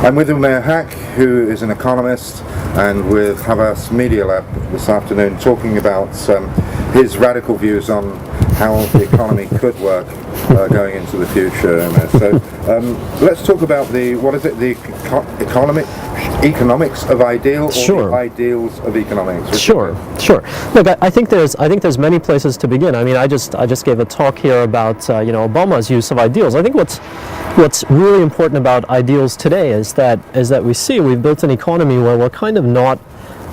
I'm with Umair Haque, who is an economist, and with Havas Media Lab this afternoon, talking about his radical views on how the economy could work going into the future. So let's talk about the economics of ideal, or Sure. the ideals of economics. Sure. Look, I think there's many places to begin. I mean, I just gave a talk here about Obama's use of ideals. I think what's really important about ideals today is that we've built an economy where we're kind of not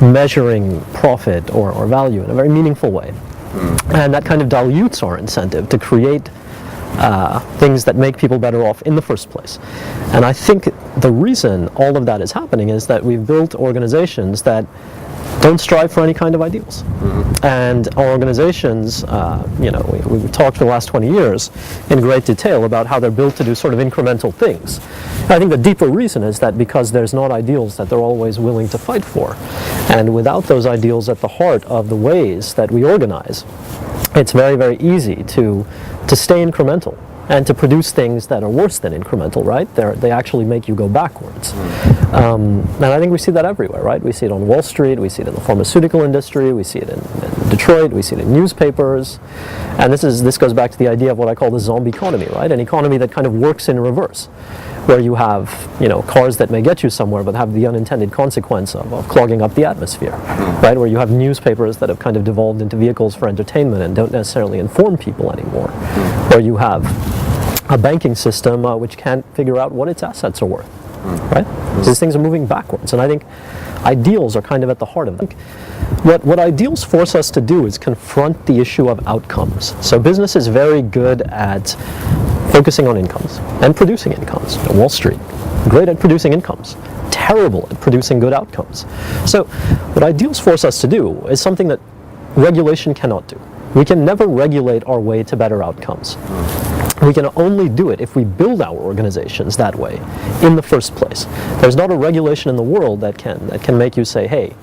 measuring profit or value in a very meaningful way, and that kind of dilutes our incentive to create things that make people better off in the first place. And I think the reason all of that is happening is that we've built organizations that don't strive for any kind of ideals. And our organizations, we've talked for the last 20 years in great detail about how they're built to do sort of incremental things. And I think the deeper reason is that because there's not ideals that they're always willing to fight for. And without those ideals at the heart of the ways that we organize, it's very, very easy to stay incremental and to produce things that are worse than incremental, right? They actually make you go backwards. And I think we see that everywhere, right? We see it on Wall Street, we see it in the pharmaceutical industry, we see it in Detroit, we see it in newspapers. And this goes back to the idea of what I call the zombie economy, right? An economy that kind of works in reverse, where you have cars that may get you somewhere but have the unintended consequence of clogging up the atmosphere, right? Where you have newspapers that have kind of devolved into vehicles for entertainment and don't necessarily inform people anymore, where you have a banking system which can't figure out what its assets are worth, right? So these things are moving backwards, and I think ideals are kind of at the heart of it. What ideals force us to do is confront the issue of outcomes. So business is very good at focusing on incomes and producing incomes. Wall Street, great at producing incomes, terrible at producing good outcomes. So what ideals force us to do is something that regulation cannot do. We can never regulate our way to better outcomes. We can only do it if we build our organizations that way in the first place. There's not a regulation in the world that can make you say, hey,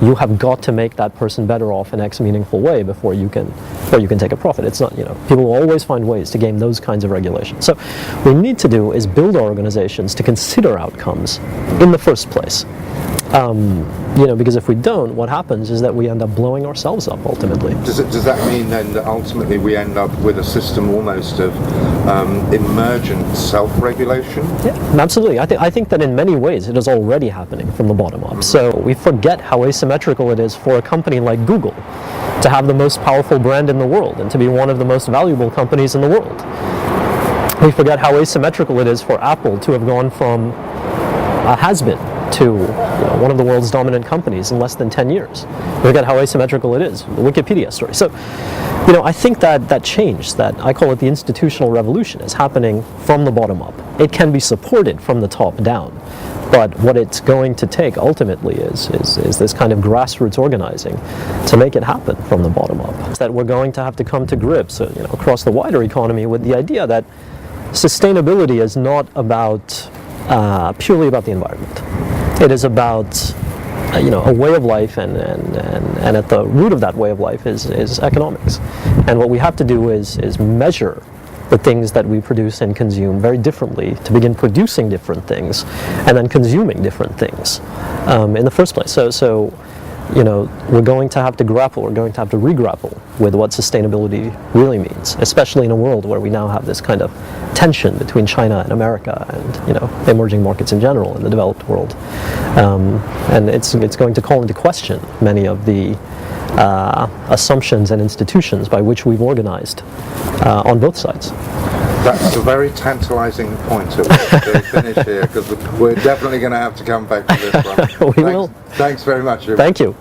you have got to make that person better off in X meaningful way before you can take a profit. It's not, people will always find ways to game those kinds of regulations. So what we need to do is build our organizations to consider outcomes in the first place. Because if we don't, what happens is that we end up blowing ourselves up ultimately. Does that mean then that ultimately we end up with a system almost of emergent self-regulation? Yeah, absolutely. I think that in many ways it is already happening from the bottom up. So we forget how asymmetrical it is for a company like Google to have the most powerful brand in the world and to be one of the most valuable companies in the world. We forget how asymmetrical it is for Apple to have gone from a has-been to one of the world's dominant companies in less than 10 years. Look at how asymmetrical it is, the Wikipedia story. So, I think that change, that I call it the institutional revolution, is happening from the bottom up. It can be supported from the top down, but what it's going to take ultimately is this kind of grassroots organizing to make it happen from the bottom up. It's that we're going to have to come to grips, across the wider economy with the idea that sustainability is not about purely about the environment. It is about a way of life, and at the root of that way of life is economics. And what we have to do is measure the things that we produce and consume very differently to begin producing different things and then consuming different things in the first place. So we're going to have to re-grapple with what sustainability really means, especially in a world where we now have this kind of tension between China and America and emerging markets in general in the developed world. And it's going to call into question many of the assumptions and institutions by which we've organized on both sides. That's a very tantalizing point at which to finish here, because we're definitely going to have to come back to this one. We will. Thanks very much. Thank you.